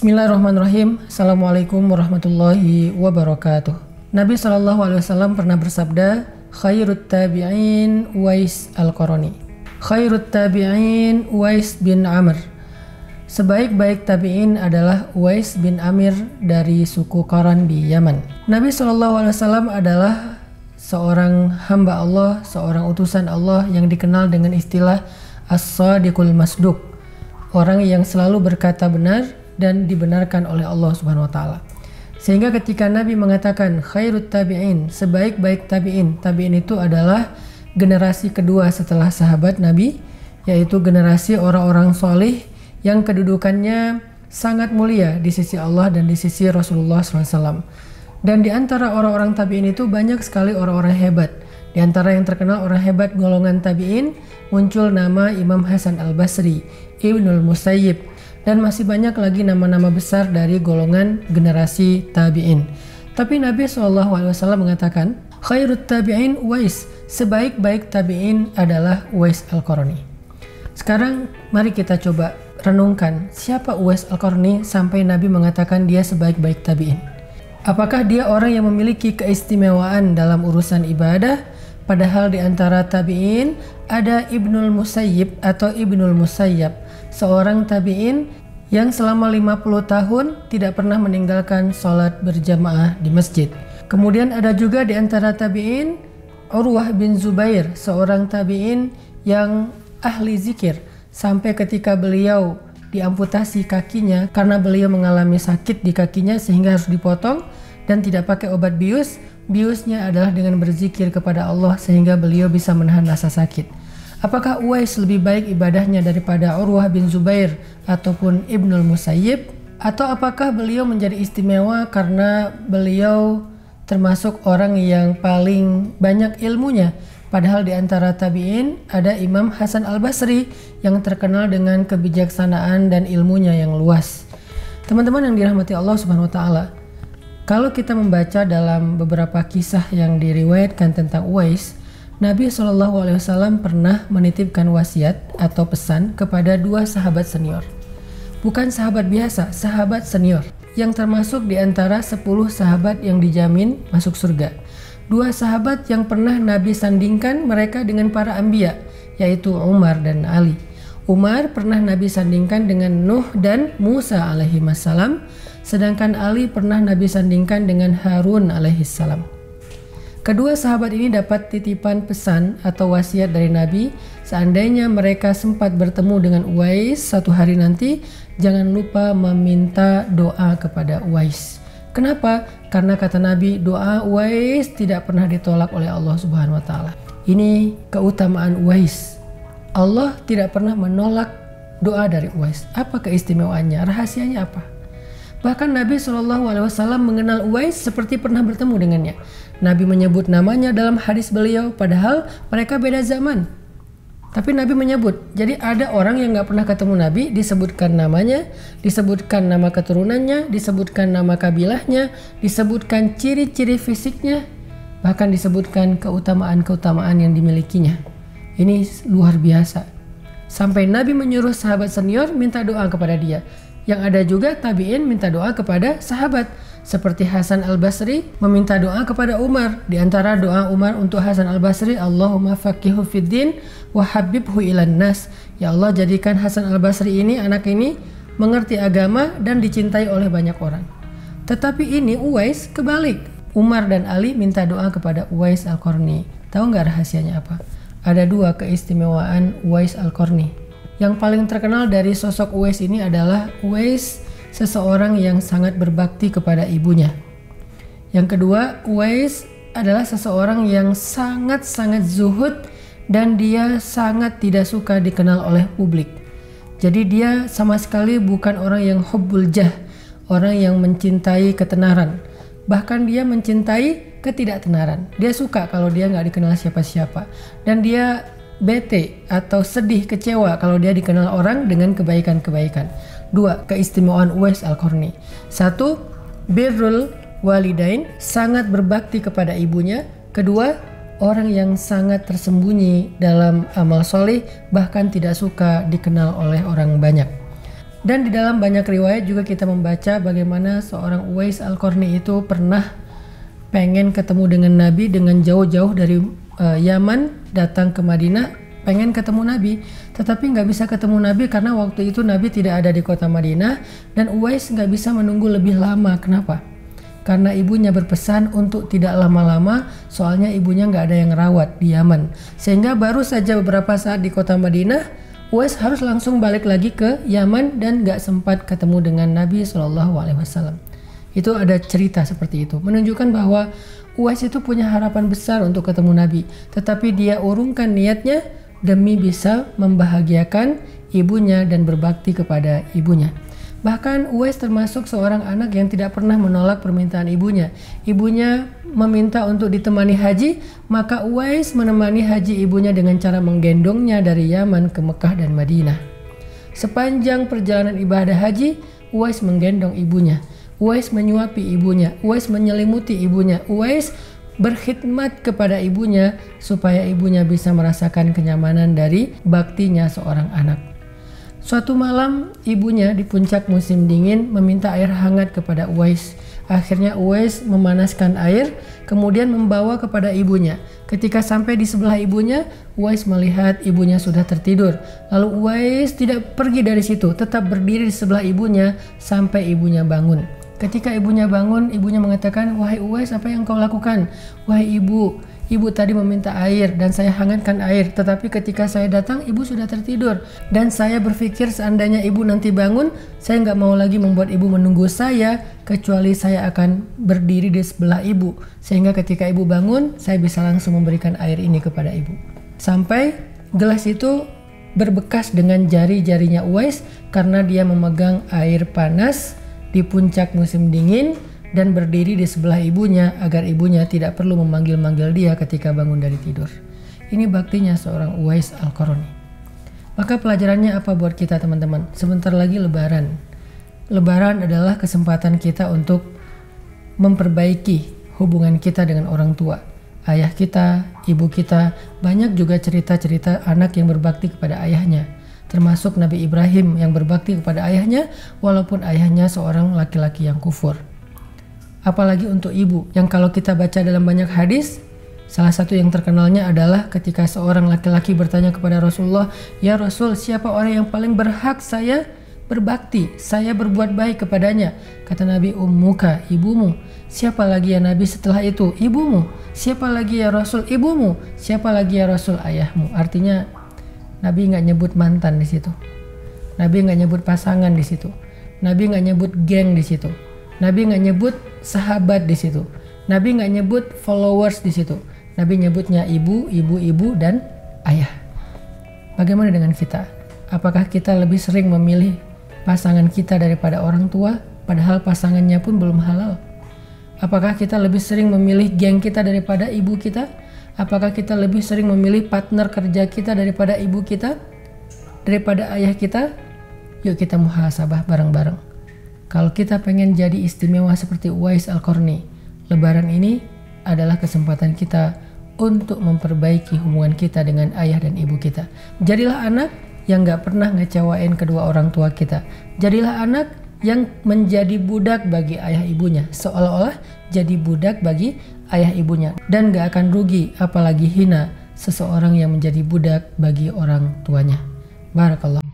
Bismillahirrahmanirrahim. Assalamualaikum warahmatullahi wabarakatuh. Nabi SAW pernah bersabda, Khairut tabi'in Uwais al-Qarani. Khairut tabi'in Uwais bin Amr. Sebaik-baik tabi'in adalah Uwais bin Amir dari suku Qaran di Yaman. Nabi SAW adalah seorang hamba Allah, seorang utusan Allah yang dikenal dengan istilah As-Sadiqul Masduq, orang yang selalu berkata benar dan dibenarkan oleh Allah Subhanahu wa taala. Sehingga ketika Nabi mengatakan khairut tabi'in, sebaik-baik tabi'in, tabi'in itu adalah generasi kedua setelah sahabat Nabi, yaitu generasi orang-orang solih yang kedudukannya sangat mulia di sisi Allah dan di sisi Rasulullah SAW. Dan di antara orang-orang tabi'in itu banyak sekali orang-orang hebat. Di antara yang terkenal orang hebat golongan tabi'in muncul nama Imam Hasan al-Basri, Ibnul Musayyib, dan masih banyak lagi nama-nama besar dari golongan generasi tabi'in. Tapi Nabi SAW mengatakan, khairut tabi'in Uwais, sebaik-baik tabi'in adalah Uwais al-Qarani. Sekarang mari kita coba renungkan, siapa Uwais al-Qarani sampai Nabi mengatakan dia sebaik-baik tabi'in? Apakah dia orang yang memiliki keistimewaan dalam urusan ibadah? Padahal di antara tabi'in ada Ibnul Musayyib atau Ibnul Musayyab, seorang tabi'in yang selama 50 tahun tidak pernah meninggalkan sholat berjamaah di masjid. Kemudian ada juga di antara tabi'in Urwah bin Zubair, seorang tabi'in yang ahli zikir sampai ketika beliau diamputasi kakinya karena beliau mengalami sakit di kakinya sehingga harus dipotong dan tidak pakai obat bius. Biusnya adalah dengan berzikir kepada Allah sehingga beliau bisa menahan rasa sakit. Apakah Uwais lebih baik ibadahnya daripada Urwah bin Zubair ataupun Ibnul Musayyib? Atau apakah beliau menjadi istimewa karena beliau termasuk orang yang paling banyak ilmunya? Padahal di antara tabi'in ada Imam Hasan al-Basri yang terkenal dengan kebijaksanaan dan ilmunya yang luas. Teman-teman yang dirahmati Allah Subhanahu wa taala, kalau kita membaca dalam beberapa kisah yang diriwayatkan tentang Uwais, Nabi SAW pernah menitipkan wasiat atau pesan kepada dua sahabat senior. Bukan sahabat biasa, sahabat senior, yang termasuk di antara 10 sahabat yang dijamin masuk surga. Dua sahabat yang pernah Nabi sandingkan mereka dengan para anbiya, yaitu Umar dan Ali. Umar pernah Nabi sandingkan dengan Nuh dan Musa alaihi wassalam, sedangkan Ali pernah Nabi sandingkan dengan Harun alaihi salam. Kedua sahabat ini dapat titipan pesan atau wasiat dari Nabi, seandainya mereka sempat bertemu dengan Uwais satu hari nanti, jangan lupa meminta doa kepada Uwais. Kenapa? Karena kata Nabi, doa Uwais tidak pernah ditolak oleh Allah Subhanahu wa taala. Ini keutamaan Uwais. Allah tidak pernah menolak doa dari Uwais. Apa keistimewaannya? Rahasianya apa? Bahkan Nabi SAW mengenal Uwais seperti pernah bertemu dengannya. Nabi menyebut namanya dalam hadis beliau, padahal mereka beda zaman. Tapi Nabi menyebut, jadi ada orang yang gak pernah ketemu Nabi, disebutkan namanya, disebutkan nama keturunannya, disebutkan nama kabilahnya, disebutkan ciri-ciri fisiknya, bahkan disebutkan keutamaan-keutamaan yang dimilikinya. Ini luar biasa. Sampai Nabi menyuruh sahabat senior minta doa kepada dia. Yang ada juga tabi'in minta doa kepada sahabat. Seperti Hasan al-Basri meminta doa kepada Umar. Di antara doa Umar untuk Hasan al-Basri, Allahumma faqihu fiddin wa habibhu ilan nas. Ya Allah, jadikan Hasan al-Basri ini, anak ini, mengerti agama dan dicintai oleh banyak orang. Tetapi ini Uwais kebalik. Umar dan Ali minta doa kepada Uwais al-Qarani. Tahu nggak rahasianya apa? Ada dua keistimewaan Uwais al-Qarani. Yang paling terkenal dari sosok Uwais ini adalah Uwais seseorang yang sangat berbakti kepada ibunya. Yang kedua, Uwais adalah seseorang yang sangat-sangat zuhud dan dia sangat tidak suka dikenal oleh publik. Jadi dia sama sekali bukan orang yang hubbul jah, orang yang mencintai ketenaran. Bahkan dia mencintai ketidaktenaran. Dia suka kalau dia nggak dikenal siapa-siapa. Dan dia bete atau sedih, kecewa kalau dia dikenal orang dengan kebaikan-kebaikan. Dua keistimewaan Uwais al-Qarani. Satu, birrul walidain, sangat berbakti kepada ibunya. Kedua, orang yang sangat tersembunyi dalam amal soleh, bahkan tidak suka dikenal oleh orang banyak. Dan di dalam banyak riwayat juga kita membaca bagaimana seorang Uwais Al-Qarni itu pernah pengen ketemu dengan Nabi dengan jauh-jauh dari Yaman datang ke Madinah, pengen ketemu Nabi, tetapi nggak bisa ketemu Nabi karena waktu itu Nabi tidak ada di kota Madinah dan Uwais nggak bisa menunggu lebih lama. Kenapa? Karena ibunya berpesan untuk tidak lama-lama, soalnya ibunya nggak ada yang rawat di Yaman. Sehingga baru saja beberapa saat di kota Madinah, Uwais harus langsung balik lagi ke Yaman dan gak sempat ketemu dengan Nabi SAW. Itu ada cerita seperti itu, menunjukkan bahwa Uwais itu punya harapan besar untuk ketemu Nabi, tetapi dia urungkan niatnya demi bisa membahagiakan ibunya dan berbakti kepada ibunya. Bahkan Uwais termasuk seorang anak yang tidak pernah menolak permintaan ibunya. Ibunya meminta untuk ditemani haji, maka Uwais menemani haji ibunya dengan cara menggendongnya dari Yaman ke Mekah dan Madinah. Sepanjang perjalanan ibadah haji, Uwais menggendong ibunya. Uwais menyuapi ibunya. Uwais menyelimuti ibunya. Uwais berkhidmat kepada ibunya supaya ibunya bisa merasakan kenyamanan dari baktinya seorang anak. Suatu malam ibunya di puncak musim dingin meminta air hangat kepada Uwais. Akhirnya Uwais memanaskan air kemudian membawa kepada ibunya. Ketika sampai di sebelah ibunya, Uwais melihat ibunya sudah tertidur. Lalu Uwais tidak pergi dari situ, tetap berdiri di sebelah ibunya sampai ibunya bangun. Ketika ibunya bangun, ibunya mengatakan, "Wahai Uwais, apa yang kau lakukan?" "Wahai ibu, ibu tadi meminta air dan saya hangatkan air, tetapi ketika saya datang ibu sudah tertidur. Dan saya berpikir seandainya ibu nanti bangun, saya nggak mau lagi membuat ibu menunggu saya, kecuali saya akan berdiri di sebelah ibu. Sehingga ketika ibu bangun, saya bisa langsung memberikan air ini kepada ibu." Sampai gelas itu berbekas dengan jari-jarinya Uwais karena dia memegang air panas di puncak musim dingin dan berdiri di sebelah ibunya agar ibunya tidak perlu memanggil-manggil dia ketika bangun dari tidur. Ini baktinya seorang Uwais Al-Qarni. Maka pelajarannya apa buat kita teman-teman? Sebentar lagi Lebaran. Lebaran adalah kesempatan kita untuk memperbaiki hubungan kita dengan orang tua. Ayah kita, ibu kita, banyak juga cerita-cerita anak yang berbakti kepada ayahnya. Termasuk Nabi Ibrahim yang berbakti kepada ayahnya walaupun ayahnya seorang laki-laki yang kufur. Apalagi untuk ibu yang kalau kita baca dalam banyak hadis, salah satu yang terkenalnya adalah ketika seorang laki-laki bertanya kepada Rasulullah, "Ya Rasul, siapa orang yang paling berhak saya berbakti, saya berbuat baik kepadanya?" Kata Nabi, "Ummuka, ibumu." "Siapa lagi ya Nabi setelah itu?" "Ibumu." "Siapa lagi ya Rasul?" "Ibumu." "Siapa lagi ya Rasul?" "Ayahmu." Artinya Nabi nggak nyebut mantan di situ. Nabi nggak nyebut pasangan di situ. Nabi nggak nyebut geng di situ. Nabi nggak nyebut sahabat di situ. Nabi nggak nyebut followers di situ. Nabi nyebutnya ibu, ibu, dan ayah. Bagaimana dengan kita? Apakah kita lebih sering memilih pasangan kita daripada orang tua, padahal pasangannya pun belum halal? Apakah kita lebih sering memilih geng kita daripada ibu kita? Apakah kita lebih sering memilih partner kerja kita daripada ibu kita? Daripada ayah kita? Yuk kita muhasabah bareng-bareng. Kalau kita pengen jadi istimewa seperti Uwais Al-Qarni, Lebaran ini adalah kesempatan kita untuk memperbaiki hubungan kita dengan ayah dan ibu kita. Jadilah anak yang gak pernah ngecewain kedua orang tua kita. Jadilah anak yang menjadi budak bagi ayah ibunya, seolah-olah jadi budak bagi ayah ibunya, dan gak akan rugi apalagi hina seseorang yang menjadi budak bagi orang tuanya. Barakallah.